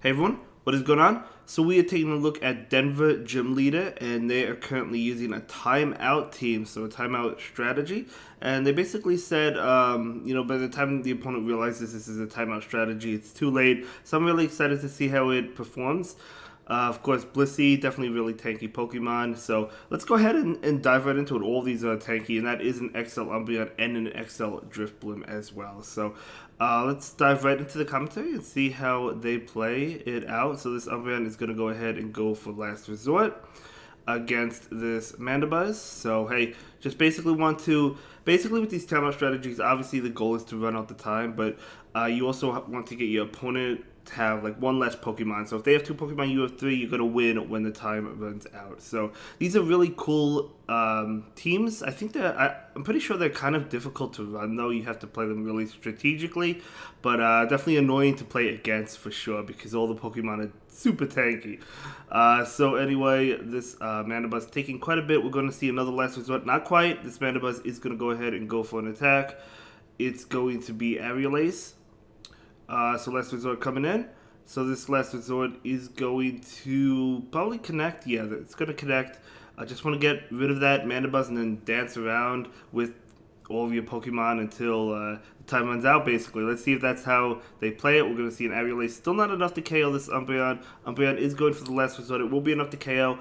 Hey everyone, what is going on? So we are taking a look at Denver Gym Leader, and they are currently using a timeout team, so a timeout strategy. And they basically said, by the time the opponent realizes this is a timeout strategy, it's too late. So I'm really excited to see how it performs. Of course, Blissey, definitely really tanky Pokemon. So let's go ahead and dive right into it. All these are tanky, and that is an XL Umbreon and an XL Driftbloom as well. So let's dive right into the commentary and see how they play it out. So this Umbreon is going to go ahead and go for Last Resort against this Mandibuzz. So hey, just basically with these timeout strategies, obviously the goal is to run out the time, but you also want to get your opponent to have like one less Pokemon. So if they have two Pokemon, you have three, you're gonna win when the time runs out. So these are really cool teams. I'm pretty sure they're kind of difficult to run though. You have to play them really strategically, but definitely annoying to play against for sure because all the Pokemon are super tanky. So anyway, this Mandibuzz taking quite a bit. We're going to see another Last Resort. Not quite. This Mandibuzz is going to go ahead and go for an attack. It's going to be Aerial Ace. So Last Resort coming in. So this Last Resort is going to probably connect. Yeah, it's going to connect. I just want to get rid of that Mandibuzz and then dance around with all of your Pokemon until the time runs out, basically. Let's see if that's how they play it. We're going to see an Aerial Ace. Still not enough to KO this Umbreon. Umbreon is going for the Last Resort. It will be enough to KO.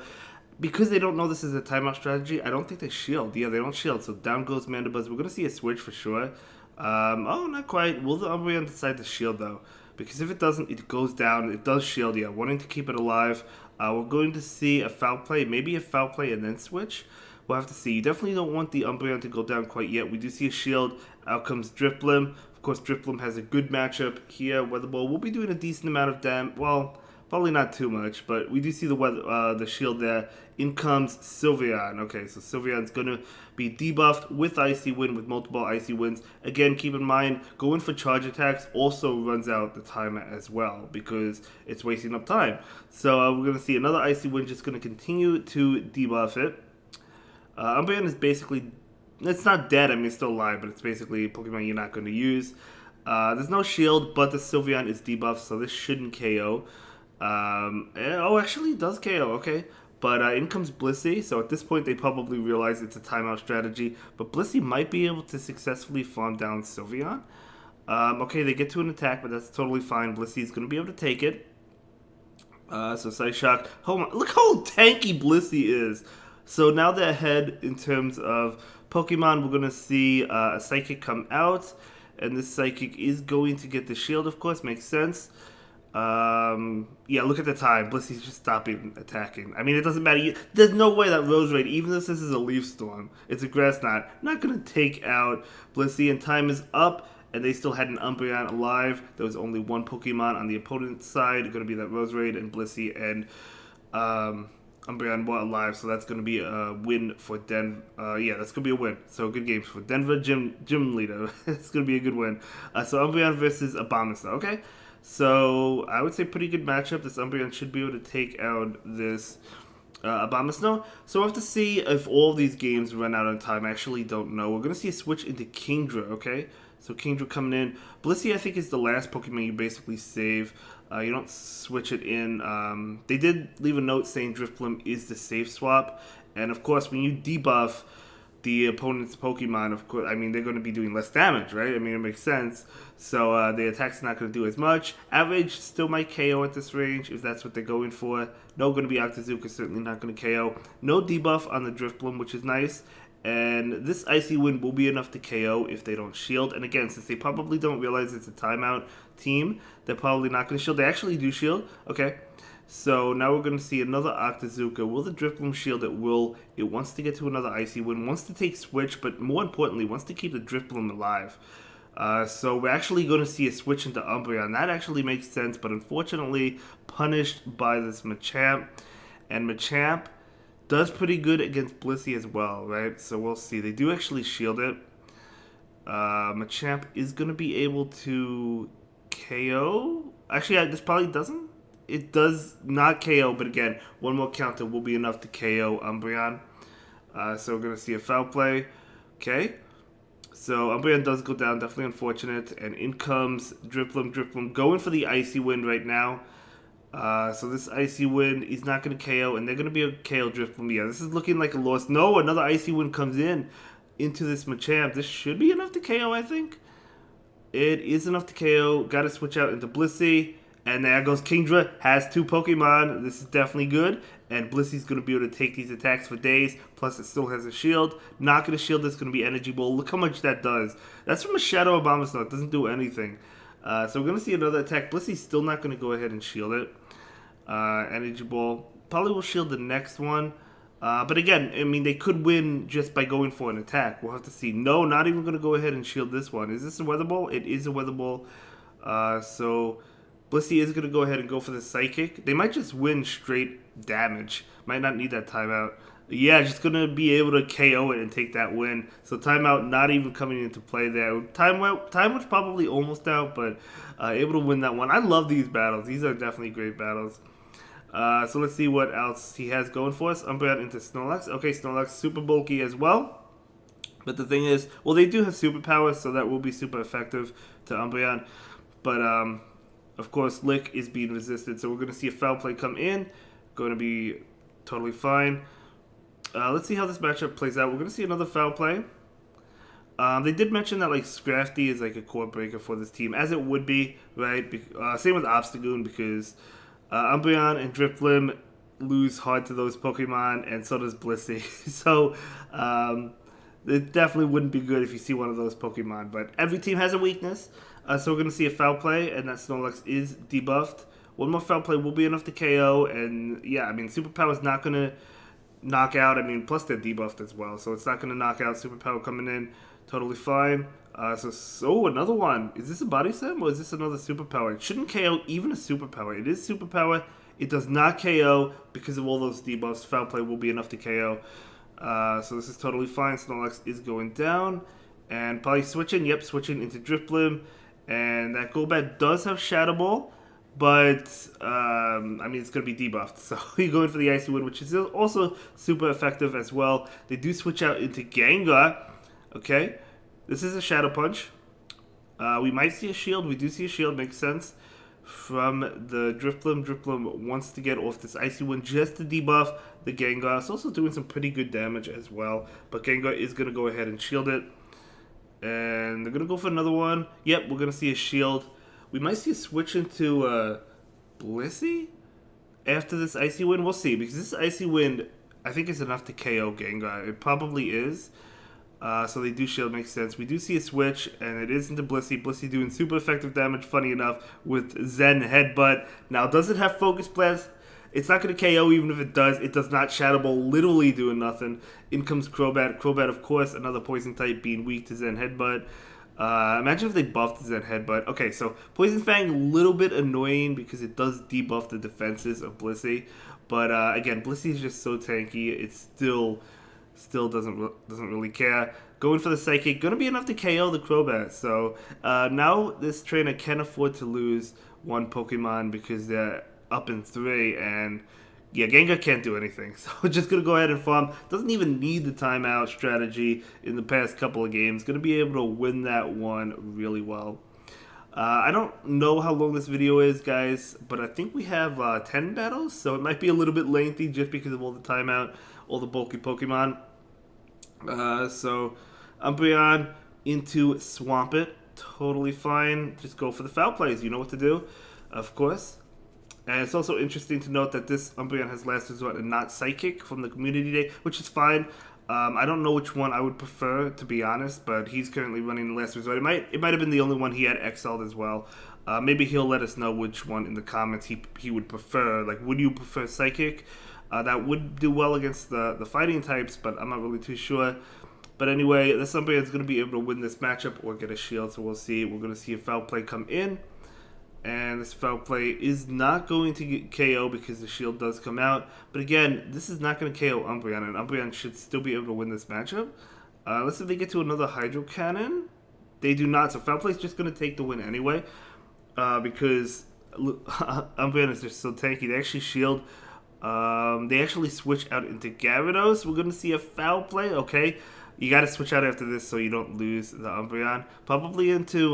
Because they don't know this is a timeout strategy, I don't think they shield. Yeah, they don't shield. So down goes Mandibuzz. We're going to see a switch for sure. Not quite. Will the Umbreon decide to shield, though? Because if it doesn't, it goes down. It does shield, yeah. Wanting to keep it alive. We're going to see a foul play. Maybe a foul play and then switch. We'll have to see. You definitely don't want the Umbreon to go down quite yet. We do see a shield. Out comes Drifblim. Of course, Drifblim has a good matchup here. Weatherball will be doing a decent amount of damage. Well, probably not too much, but we do see the shield there. In comes Sylveon. Okay, so Sylveon's going to be debuffed with Icy Wind, with multiple Icy Winds. Again, keep in mind, going for charge attacks also runs out the timer as well because it's wasting up time. So we're going to see another Icy Wind just going to continue to debuff it. Umbreon is basically, it's not dead, I mean it's still alive, but it's basically a Pokemon you're not going to use. There's no shield, but the Sylveon is debuffed, so this shouldn't KO. Actually it does KO, okay. But in comes Blissey, so at this point they probably realize it's a timeout strategy, but Blissey might be able to successfully farm down Sylveon. Okay, they get to an attack, but that's totally fine. Blissey's going to be able to take it. So Psyshock, oh my, look how tanky Blissey is. So now they're ahead in terms of Pokemon. We're going to see a Psychic come out. And this Psychic is going to get the shield, of course. Makes sense. Look at the time. Blissey's just stopping attacking. I mean, it doesn't matter. There's no way that Roserade, even if this is a Leaf Storm, it's a Grass Knot, not going to take out Blissey. And time is up. And they still had an Umbreon alive. There was only one Pokemon on the opponent's side. Going to be that Roserade and Blissey and Umbreon were alive, so that's going to be a win for Denver. That's going to be a win. So good games for Denver Gym Leader. It's going to be a good win. So Umbreon versus Abomasnow. Okay, so I would say pretty good matchup. This Umbreon should be able to take out this Abomasnow. So we'll have to see if all of these games run out on time. I actually don't know. We're going to see a switch into Kingdra, okay? So Kingdra coming in. Blissey, I think, is the last Pokemon you basically save. You don't switch it in. They did leave a note saying Drifblim is the safe swap. And of course, when you debuff the opponent's Pokemon, of course, I mean, they're going to be doing less damage, right? I mean, it makes sense. So the attack's not going to do as much. Average still might KO at this range if that's what they're going for. No going to be Octazooka, certainly not going to KO. No debuff on the Drifblim, which is nice. And this Icy Wind will be enough to KO if they don't shield. And again, since they probably don't realize it's a timeout team, they're probably not going to shield. They actually do shield. Okay. So now we're going to see another Octazooka. Will the Drifblim shield? It will. It wants to get to another Icy Wind. Wants to take Switch, but more importantly, wants to keep the Drifblim alive. So we're actually going to see a switch into Umbreon. That actually makes sense, but unfortunately punished by this Machamp. And Machamp does pretty good against Blissey as well, right? So we'll see. They do actually shield it. Machamp is going to be able to KO. Actually, this probably doesn't. It does not KO, but again, one more counter will be enough to KO Umbreon. So we're going to see a foul play. Okay. So Umbreon does go down, definitely unfortunate. And in comes Drifblim. Drifblim going for the Icy Wind right now. So this Icy Wind is not going to KO, and they're going to be a KO Drift from me. Yeah, this is looking like a loss. No, another Icy Wind comes into this Machamp. This should be enough to KO, I think. It is enough to KO. Got to switch out into Blissey. And there goes Kingdra. Has 2 Pokemon. This is definitely good. And Blissey's going to be able to take these attacks for days. Plus, it still has a shield. Not going to shield. It's going to be Energy Ball. Look how much that does. That's from a Shadow Abomasnow. It doesn't do anything. So we're going to see another attack. Blissey's still not going to go ahead and shield it. Energy Ball. Probably will shield the next one. But again, I mean, they could win just by going for an attack. We'll have to see. No, not even going to go ahead and shield this one. Is this a Weather Ball? It is a Weather Ball. So Blissey is going to go ahead and go for the Psychic. They might just win straight damage. Might not need that timeout. Yeah, just going to be able to KO it and take that win. So timeout not even coming into play there. Time was probably almost out, but able to win that one. I love these battles. These are definitely great battles. So let's see what else he has going for us. Umbreon into Snorlax. Okay, Snorlax super bulky as well. But the thing is, well, they do have superpowers, so that will be super effective to Umbreon. But, of course, Lick is being resisted. So we're going to see a Foul Play come in. Going to be totally fine. Let's see how this matchup plays out. We're going to see another Foul Play. They did mention that like Scrafty is like a core breaker for this team, as it would be, right? Same with Obstagoon, because Umbreon and Drifblim lose hard to those Pokemon, and so does Blissey. So it definitely wouldn't be good if you see one of those Pokemon. But every team has a weakness, so we're going to see a Foul Play, and that Snorlax is debuffed. One more Foul Play will be enough to KO, and yeah, I mean, Superpower is not going to knock out. I mean, plus they're debuffed as well, so it's not going to knock out. Superpower coming in, totally fine. So another one. Is this a Body Slam or is this another Superpower? It shouldn't KO even a Superpower. It is Superpower. It does not KO because of all those debuffs. Foul Play will be enough to KO. So this is totally fine. Snorlax is going down. And probably switching. Yep, switching into Drifblim. And that Golbat does have Shadow Ball. But, I mean, it's going to be debuffed. So you're going for the Icy Wind, which is also super effective as well. They do switch out into Gengar. Okay. This is a Shadow Punch. We might see a shield. We do see a shield. Makes sense. From the Drifblim. Drifblim wants to get off this Icy Wind just to debuff the Gengar. It's also doing some pretty good damage as well. But Gengar is going to go ahead and shield it. And they're going to go for another one. Yep, we're going to see a shield. We might see a switch into Blissey after this Icy Wind. We'll see. Because this Icy Wind, I think, is enough to KO Gengar. It probably is. So they do shield, makes sense. We do see a switch, and it is into Blissey. Blissey doing super effective damage, funny enough, with Zen Headbutt. Now, does it have Focus Blast? It's not going to KO, even if it does. It does not Shadow Ball, literally doing nothing. In comes Crobat. Crobat, of course, another Poison type, being weak to Zen Headbutt. Imagine if they buffed Zen Headbutt. Okay, so Poison Fang, a little bit annoying because it does debuff the defenses of Blissey. But again, Blissey is just so tanky. It still doesn't really care. Going for the Psychic, going to be enough to KO the Crobat. So now this trainer can afford to lose one Pokemon because they're up in 3, and yeah, Gengar can't do anything. So just going to go ahead and farm. Doesn't even need the timeout strategy in the past couple of games. Going to be able to win that one really well. I don't know how long this video is, guys, but I think we have 10 battles, so it might be a little bit lengthy just because of all the timeout, all the bulky Pokemon. So Umbreon into Swampert, totally fine. Just go for the Foul Plays. You know what to do, of course. And it's also interesting to note that this Umbreon has Last Resort and not Psychic from the Community Day, which is fine. I don't know which one I would prefer, to be honest, but he's currently running the Last Resort. It might have been the only one he had exiled as well. Maybe he'll let us know which one in the comments he would prefer. Like, would you prefer Psychic? That would do well against the fighting types, but I'm not really too sure. But anyway, this Umbreon is going to be able to win this matchup or get a shield, so we'll see. We're going to see a Foul Play come in. And this Foul Play is not going to get KO because the shield does come out. But again, this is not going to KO Umbreon, and Umbreon should still be able to win this matchup. Let's see if they get to another Hydro Cannon. They do not, so Foul Play is just going to take the win anyway. Because Umbreon is just so tanky. They actually shield. They actually switch out into Gyarados. We're going to see a Foul Play, okay. You got to switch out after this so you don't lose the Umbreon. Probably into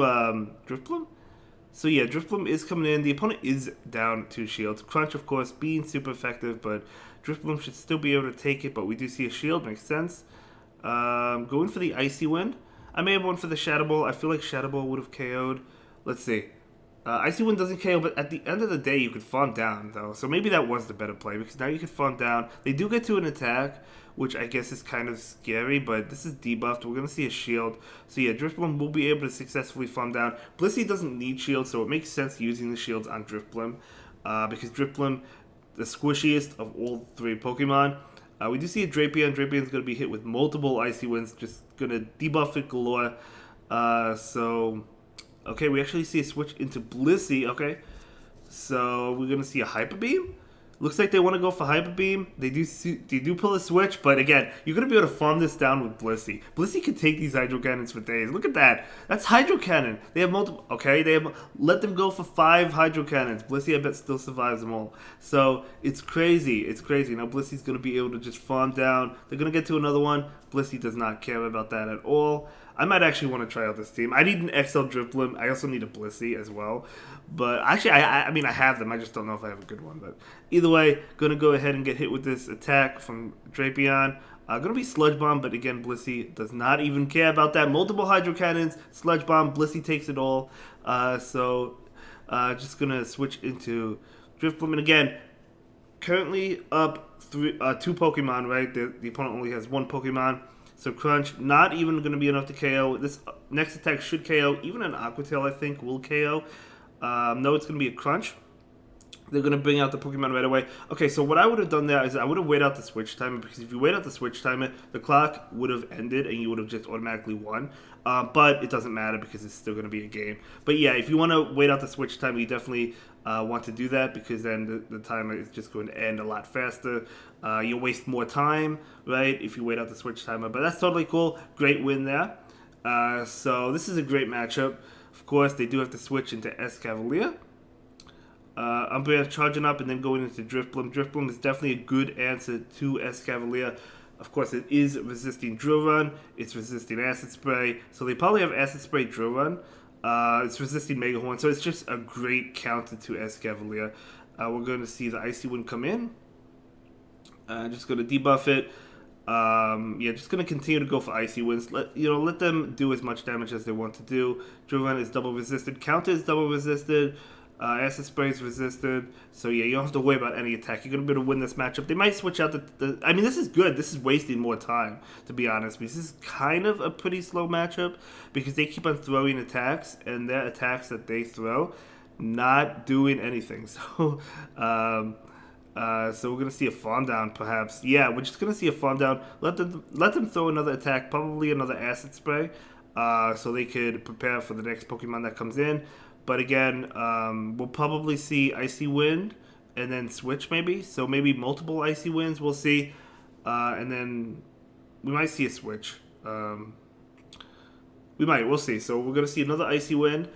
Drifblim. So yeah, Drifblim is coming in. The opponent is down 2 shields. Crunch, of course, being super effective, but Drifblim should still be able to take it, but we do see a shield. Makes sense. Going for the Icy Wind. I may have went for the Shadow Ball. I feel like Shadow Ball would have KO'd. Let's see. Icy Wind doesn't KO, but at the end of the day, you could farm down, though. So maybe that was the better play, because now you can farm down. They do get to an attack, which I guess is kind of scary, but this is debuffed. We're going to see a shield. So yeah, Drifblim will be able to successfully farm down. Blissey doesn't need shields, so it makes sense using the shields on Drifblim, because Drifblim, the squishiest of all 3 Pokemon. We do see a Drapion. Drapion's going to be hit with multiple Icy Winds, just going to debuff it galore. Okay, we actually see a switch into Blissey. Okay, so we're gonna see a Hyper Beam. Looks like they want to go for Hyper Beam. They do pull a switch, but again, you're gonna be able to farm this down with Blissey. Blissey can take these Hydro Cannons for days. Look at that. That's Hydro Cannon. They have multiple. Okay, let them go for 5 Hydro Cannons. Blissey, I bet, still survives them all. So it's crazy. It's crazy. Now Blissey's gonna be able to just farm down. They're gonna get to another one. Blissey does not care about that at all. I might actually want to try out this team. I need an XL Drifblim. I also need a Blissey as well. But actually, I mean, I have them. I just don't know if I have a good one. But either way, going to go ahead and get hit with this attack from Drapion. Going to be Sludge Bomb, but again, Blissey does not even care about that. Multiple Hydro Cannons, Sludge Bomb, Blissey takes it all. Just going to switch into Drifblim. And again, currently up 2 Pokemon, right? The opponent only has 1 Pokemon. So Crunch, not even going to be enough to KO. This next attack should KO. Even an Aqua Tail, I think, will KO. No, it's going to be a Crunch. They're going to bring out the Pokemon right away. Okay, so what I would have done there is I would have waited out the switch timer, because if you wait out the switch timer, the clock would have ended and you would have just automatically won. But it doesn't matter because it's still going to be a game. But yeah, if you want to wait out the switch timer, you definitely want to do that, because then the timer is just going to end a lot faster. You'll waste more time, right, if you wait out the switch timer. But that's totally cool. Great win there. So this is a great matchup. Of course, they do have to switch into Escavalier. Umbreon charging up and then going into Drifblim. Drifblim is definitely a good answer to Escavalier. Of course, it is resisting Drill Run. It's resisting Acid Spray. So they probably have Acid Spray, Drill Run. It's resisting Mega Horn. So it's just a great counter to Escavalier. We're going to see the Icy Wind come in. Just going to debuff it. Yeah, just going to continue to go for Icy Winds. Let them do as much damage as they want to do. Drill Run is double resisted. Counter is double resisted. Acid Spray is resisted. So yeah, you don't have to worry about any attack. You're going to be able to win this matchup. They might switch out I mean, this is good. This is wasting more time, to be honest. Because this is kind of a pretty slow matchup, because they keep on throwing attacks, and their attacks that they throw, not doing anything. So, so we're going to see a farm down, perhaps. Yeah, we're just going to see a farm down. Let them throw another attack, probably another Acid Spray, so they could prepare for the next Pokemon that comes in. But again, we'll probably see Icy Wind and then switch maybe. So maybe multiple Icy Winds, we'll see. And then we might see a switch. We'll see. So we're going to see another Icy Wind.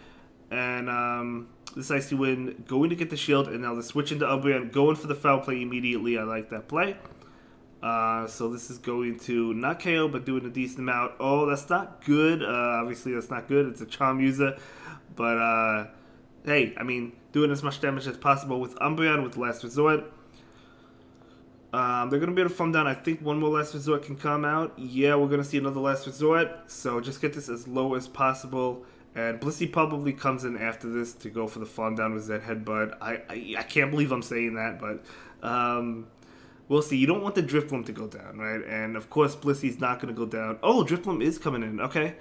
And this Icy Wind going to get the shield. And now the switch into Umbreon, going for the foul play immediately. I like that play. So this is going to not KO, but doing a decent amount. Oh, that's not good. Obviously, that's not good. It's a Charm user. But, hey, I mean, doing as much damage as possible with Umbreon with Last Resort. They're going to be able to farm down. I think one more Last Resort can come out. Yeah, we're going to see another Last Resort. So just get this as low as possible. And Blissey probably comes in after this to go for the farm down with Zen Headbutt. I can't believe I'm saying that, but we'll see. You don't want the Drifblim to go down, right? And, of course, Blissey's not going to go down. Oh, Drifblim is coming in. Okay.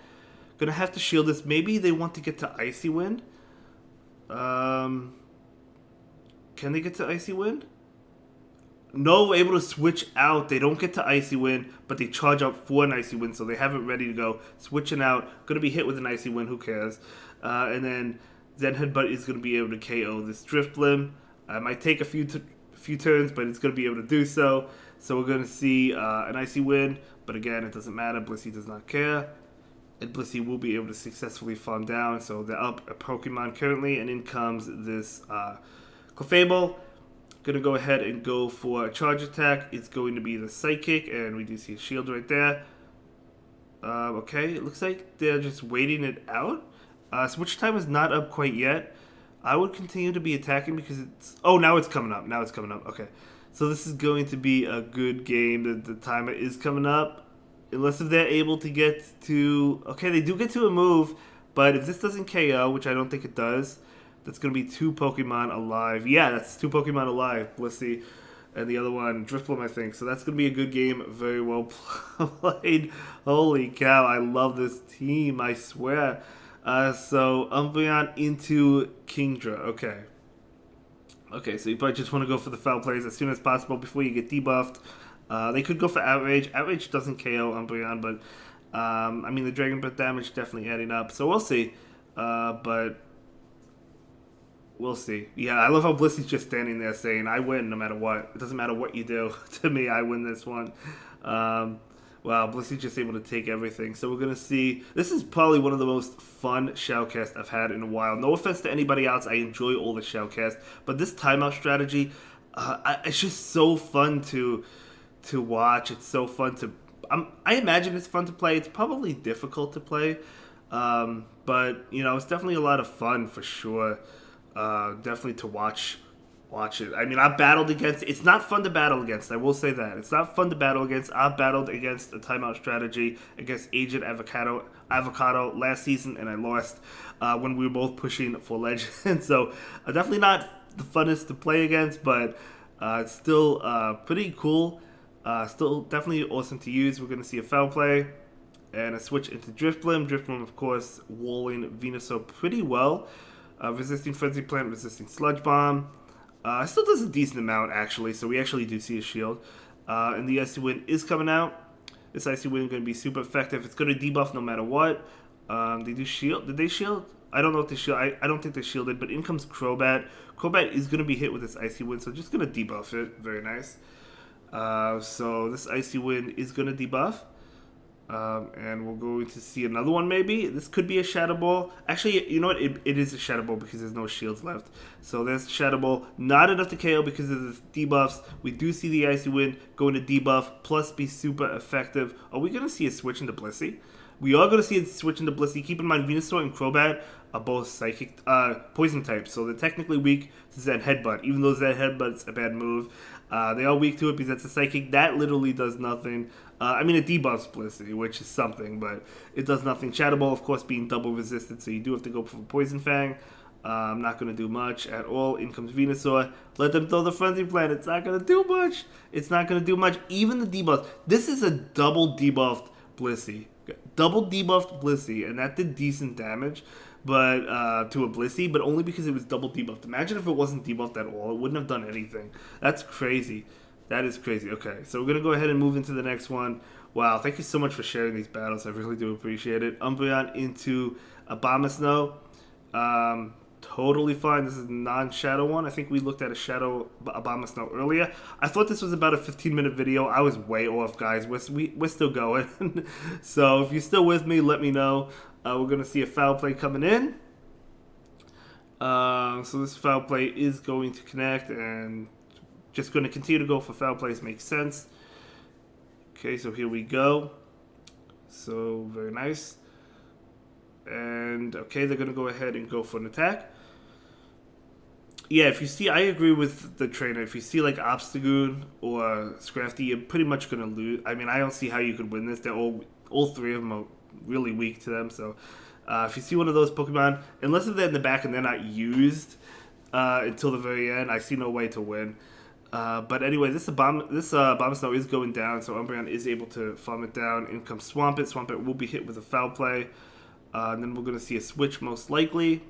Gonna have to shield this. Maybe they want to get to Icy Wind. Can they get to Icy Wind? No, able to switch out. They don't get to Icy Wind, but they charge up for an Icy Wind, so they have it ready to go. Switching out. Gonna be hit with an Icy Wind. Who cares? And then Zen Headbutt is gonna be able to KO this Drifblim. Might take a few turns, but it's gonna be able to do so. So we're gonna see an Icy Wind, but again, it doesn't matter. Blissey does not care. And Blissey will be able to successfully farm down. So they're up a Pokemon currently, and in comes this Clefable. Gonna go ahead and go for a charge attack. It's going to be the Psychic, and we do see a shield right there. Okay, it looks like they're just waiting it out. Switch time is not up quite yet. I would continue to be attacking because it's... Oh, now it's coming up. Now it's coming up. Okay. So this is going to be a good game. The timer is coming up. Unless if they're able to get to... Okay, they do get to a move. But if this doesn't KO, which I don't think it does, that's going to be 2 Pokemon alive. Yeah, that's 2 Pokemon alive. Blissey and the other one, Drifblim, I think. So that's going to be a good game. Very well played. Holy cow, I love this team, I swear. So Umbreon into Kingdra. Okay. Okay, so you probably just want to go for the foul plays as soon as possible before you get debuffed. They could go for Outrage. Outrage doesn't KO Umbreon, but I mean the Dragon Breath damage definitely adding up. So we'll see. But we'll see. Yeah, I love how Blissey's just standing there saying, I win no matter what. It doesn't matter what you do. To me, I win this one. Wow, Blissey's just able to take everything. So we're going to see... This is probably one of the most fun Shoutcasts I've had in a while. No offense to anybody else. I enjoy all the Shoutcasts. But this timeout strategy, it's just so fun to watch. It's so fun to... I imagine it's fun to play. It's probably difficult to play. But, you know, it's definitely a lot of fun for sure. Definitely to watch it. I mean, I've battled against... It's not fun to battle against, I will say that. It's not fun to battle against. I've battled against a timeout strategy against Agent Avocado last season, and I lost when we were both pushing for Legend. So, definitely not the funnest to play against, but it's still pretty cool. Still definitely awesome to use. We're going to see a foul play and a switch into Drifblim. Drifblim, of course, walling Venusaur pretty well. Resisting Frenzy Plant, resisting Sludge Bomb. Still does a decent amount, actually, so we actually do see a shield. And the Icy Wind is coming out. This Icy Wind is going to be super effective. It's going to debuff no matter what. They do shield. Did they shield? I don't know if they shield. I don't think they shielded, but in comes Crobat. Crobat is going to be hit with this Icy Wind, so just going to debuff it. Very nice. So this Icy Wind is going to debuff. And we're going to see another one maybe. This could be a Shadow Ball. Actually, you know what? It is a Shadow Ball because there's no shields left. So there's Shadow Ball. Not enough to KO because of the debuffs. We do see the Icy Wind going to debuff plus be super effective. Are we going to see a switch into Blissey? We are going to see a switch into Blissey. Keep in mind, Venusaur and Crobat are both psychic, poison types. So they're technically weak to Zen Headbutt. Even though Zen Headbutt's a bad move. They are weak to it because that's a psychic. That literally does nothing. I mean, it debuffs Blissey, which is something, but it does nothing. Shadow Ball, of course, being double resisted, so you do have to go for Poison Fang. I'm not going to do much at all. In comes Venusaur. Let them throw the Frenzy Plant. It's not going to do much. It's not going to do much. Even the debuff. This is a double debuffed Blissey. Double debuffed Blissey, and that did decent damage but to a Blissey, but only because it was double debuffed. Imagine if it wasn't debuffed at all. It wouldn't have done anything. That's crazy. That is crazy. Okay, so we're going to go ahead and move into the next one. Wow, thank you so much for sharing these battles. I really do appreciate it. Umbreon into Abomasnow. Totally fine. This is a non-shadow one. I think we looked at a shadow Abomasnow earlier. I thought this was about a 15-minute video. I was way off, guys. We're still going. So if you're still with me, let me know. We're going to see a foul play coming in. So this foul play is going to connect, and just going to continue to go for foul plays makes sense. Okay, so here we go. So, very nice. And, okay, they're going to go ahead and go for an attack. Yeah, if you see, I agree with the trainer. If you see, like, Obstagoon or Scrafty, you're pretty much going to lose. I mean, I don't see how you could win this. They're all three of them are really weak to them. So, if you see one of those Pokemon, unless they're in the back and they're not used until the very end, I see no way to win. But anyway, this Abomasnow is going down, so Umbreon is able to farm it down. In comes Swampert. Swampert will be hit with a foul play. And then we're going to see a switch most likely.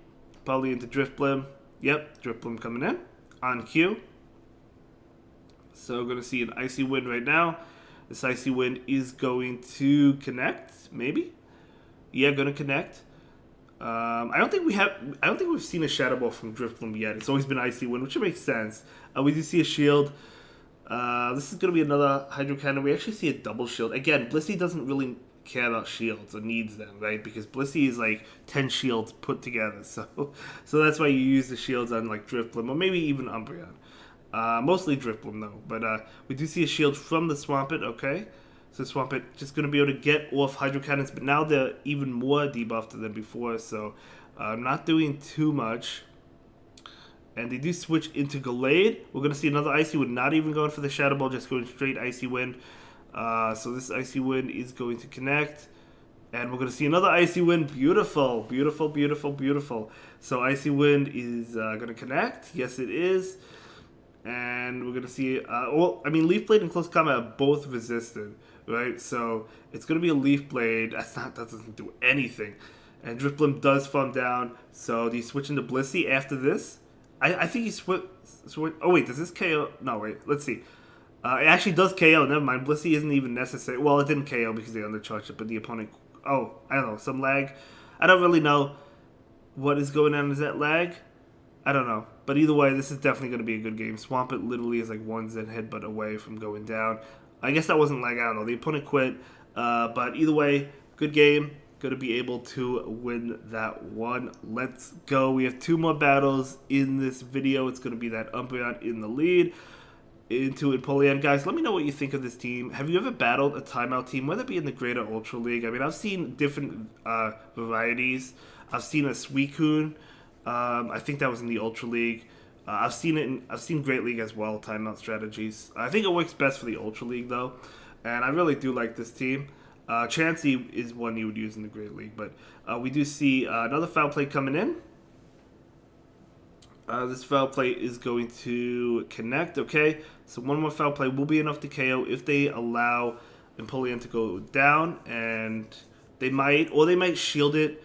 Probably into Drifblim. Yep, Drifblim coming in on cue. So we're going to see an Icy Wind right now. This Icy Wind is going to connect, maybe? Yeah, going to connect. I don't think we've seen a Shadow Ball from Drifblim yet. It's always been Icy Wind, which makes sense. We do see a shield. This is going to be another Hydro Cannon. We actually see a double shield. Again, Blissey doesn't really care about shields or needs them, right? Because Blissey is like 10 shields put together. So that's why you use the shields on like Drifblim or maybe even Umbreon. Mostly Drifblim though. But we do see a shield from the Swampert, okay? So Swampert just going to be able to get off Hydro Cannons, but now they're even more debuffed than before, so I'm not doing too much. And they do switch into Gallade. We're going to see another Icy Wind, not even going for the Shadow Ball, just going straight Icy Wind. So this Icy Wind is going to connect. And we're going to see another Icy Wind. Beautiful, beautiful, beautiful, beautiful. So Icy Wind is going to connect. Yes, it is. And we're going to see... Leaf Blade and Close Combat are both resisted, right? So it's going to be a Leaf Blade. That doesn't do anything. And Drifblim does farm down. So do you switch into Blissey after this? I think he switch... Oh, wait, does this KO? No, wait, let's see. It actually does KO. Never mind. Blissey isn't even necessary. Well, it didn't KO because they undercharged it, but the opponent... Oh, I don't know. Some lag. I don't really know what is going on. Is that lag? I don't know. But either way, this is definitely going to be a good game. Swampert literally is like one Zen headbutt away from going down. I guess that wasn't lag. I don't know. The opponent quit. But either way, good game. Going to be able to win that one. Let's go. We have 2 more battles in this video. It's going to be that Umbreon in the lead into Empoleon. Guys, let me know what you think of this team. Have you ever battled a timeout team, whether it be in the Greater Ultra League? I mean, I've seen different varieties. I've seen a Suicune. I think that was in the Ultra League. I've seen Great League as well, timeout strategies. I think it works best for the Ultra League, though. And I really do like this team. Chansey is one you would use in the Great League. But we do see another foul play coming in. This foul play is going to connect, okay? So one more foul play will be enough to KO if they allow Empoleon to go down, and they might shield it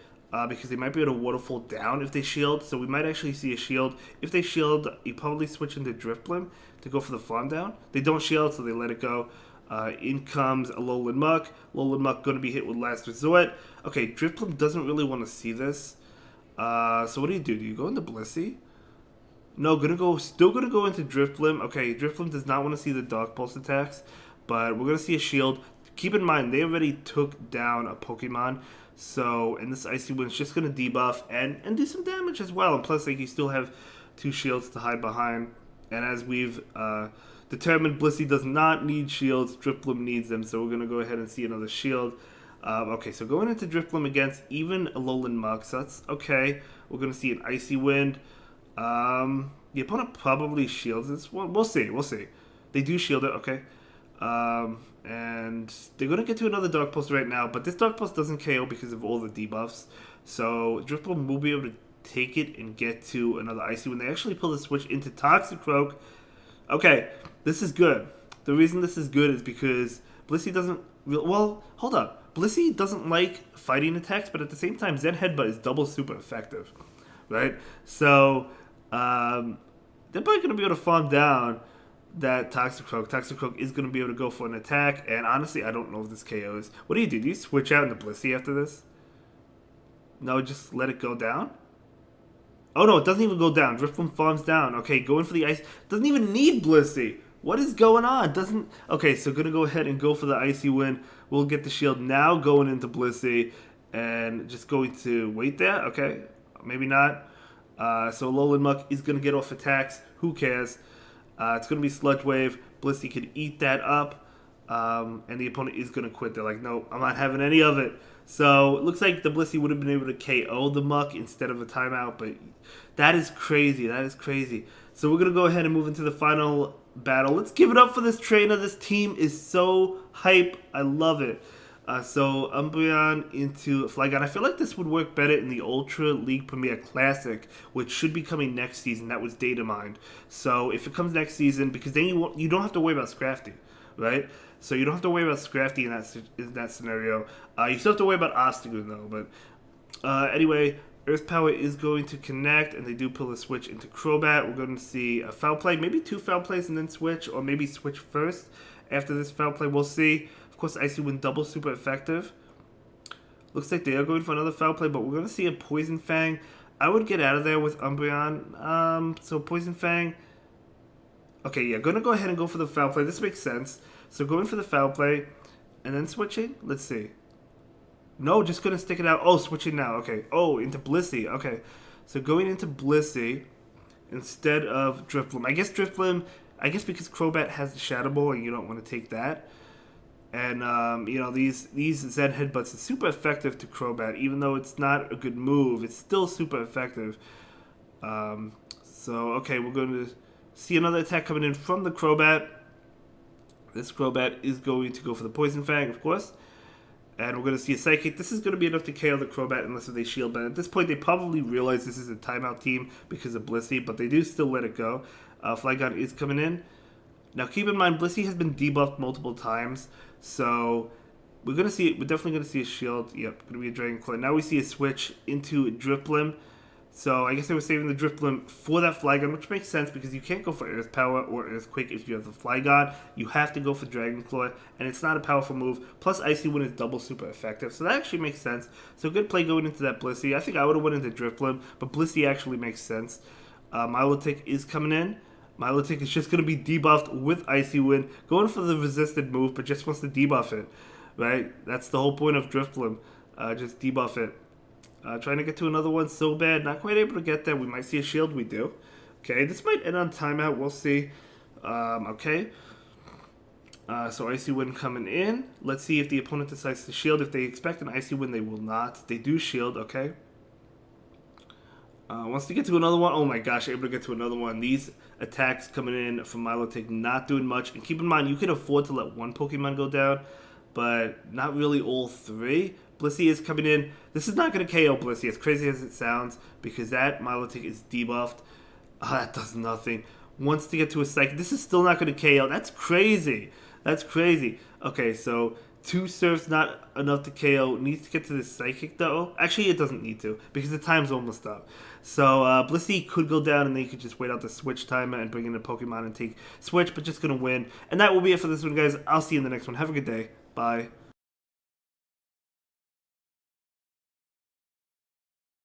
because they might be able to waterfall down if they shield, so we might actually see a shield. If they shield, you probably switch into Drifblim to go for the farm down. They don't shield, so they let it go. In comes Alolan Muck. Alolan Muck going to be hit with Last Resort. Okay, Drifblim doesn't really want to see this. So what do? Do you go into Blissey? No, still gonna go into Drifblim. Okay, Drifblim does not want to see the Dark Pulse attacks, but we're gonna see a shield. Keep in mind, they already took down a Pokemon, so, and this Icy Wind's just gonna debuff and do some damage as well. And plus, like, you still have 2 shields to hide behind. And as we've determined, Blissey does not need shields. Drifblim needs them, so we're gonna go ahead and see another shield. Okay, so going into Drifblim against even Alolan Muck, so that's okay. We're gonna see an Icy Wind. The opponent probably shields this. Well, we'll see. They do shield it, okay. And they're going to get to another Dark Pulse right now, but this Dark Pulse doesn't KO because of all the debuffs. So Drifblim will be able to take it and get to another Icy when they actually pull the switch into Toxicroak. Okay, this is good. The reason this is good is because Blissey doesn't... Well, hold up. Blissey doesn't like fighting attacks, but at the same time, Zen Headbutt is double super effective, right? So... they're probably going to be able to farm down that Toxicroak. Toxicroak is going to be able to go for an attack, and honestly, I don't know if this KOs. What do? Do you switch out into Blissey after this? No, just let it go down? Oh no, it doesn't even go down. Drifblim farms down. Okay, going for the ice. Doesn't even need Blissey. What is going on? Doesn't... Okay, so going to go ahead and go for the Icy Wind. We'll get the shield now going into Blissey, and just going to wait there. Okay, maybe not. So Alolan Muck is going to get off attacks. Who cares? It's going to be Sludge Wave. Blissey could eat that up. And the opponent is going to quit. They're like, no, I'm not having any of it. So it looks like the Blissey would have been able to KO the Muck instead of a timeout. But that is crazy. That is crazy. So we're going to go ahead and move into the final battle. Let's give it up for this trainer. This team is so hype. I love it. So Umbreon into Flygon. I feel like this would work better in the Ultra League Premier Classic, which should be coming next season. That was data mined. So if it comes next season, because then you don't have to worry about Scrafty, right? So you don't have to worry about Scrafty in that scenario. You still have to worry about Ostagoon though. But anyway, Earth Power is going to connect, and they do pull a switch into Crobat. We're going to see a foul play, maybe 2 foul plays and then switch, or maybe switch first after this foul play. We'll see. Of course, Icy Wind double super effective. Looks like they are going for another foul play, but we're going to see a Poison Fang. I would get out of there with Umbreon. So Poison Fang. Okay, yeah, going to go ahead and go for the foul play. This makes sense. So going for the foul play and then switching. Let's see. No, just going to stick it out. Oh, switching now. Okay. Oh, into Blissey. Okay. So going into Blissey instead of Drifblim. I guess because Crobat has the Shadow Ball and you don't want to take that. And, these Zen Headbutts are super effective to Crobat. Even though it's not a good move, it's still super effective. So, okay, we're going to see another attack coming in from the Crobat. This Crobat is going to go for the Poison Fang, of course. And we're going to see a Psychic. This is going to be enough to KO the Crobat unless they shield. But at this point, they probably realize this is a timeout team because of Blissey. But they do still let it go. Flygon is coming in. Now, keep in mind, Blissey has been debuffed multiple times. So, we're definitely going to see a shield. Yep, going to be a Dragon Claw. Now we see a switch into Drifblim. So I guess they were saving the Drifblim for that Flygon, which makes sense because you can't go for Earth Power or Earthquake if you have the Flygon. You have to go for Dragon Claw, and it's not a powerful move. Plus, Icy Wind is double super effective, so that actually makes sense. So good play going into that Blissey. I think I would have went into Drifblim, but Blissey actually makes sense. Milotic is coming in. Milotic is just going to be debuffed with Icy Wind, going for the resisted move, but just wants to debuff it, right? That's the whole point of Drifblim. Just debuff it. Trying to get to another one so bad. Not quite able to get there. We might see a shield. We do. Okay, this might end on timeout. We'll see. Okay. So Icy Wind coming in. Let's see if the opponent decides to shield. If they expect an Icy Wind, they will not. They do shield. Okay. Wants to get to another one. Oh my gosh, able to get to another one. These attacks coming in from Milotic not doing much. And keep in mind, you can afford to let one Pokemon go down, but not really all three. Blissey is coming in. This is not going to KO Blissey, as crazy as it sounds, because that Milotic is debuffed. That does nothing. Wants to get to a Psychic. This is still not going to KO. That's crazy. That's crazy. Okay, so 2 Surfs not enough to KO. Needs to get to the Psychic, though. Actually, it doesn't need to, because the time's almost up. So Blissey could go down, and then you could just wait out the Switch timer and bring in a Pokemon and take Switch, but just going to win. And that will be it for this one, guys. I'll see you in the next one. Have a good day. Bye.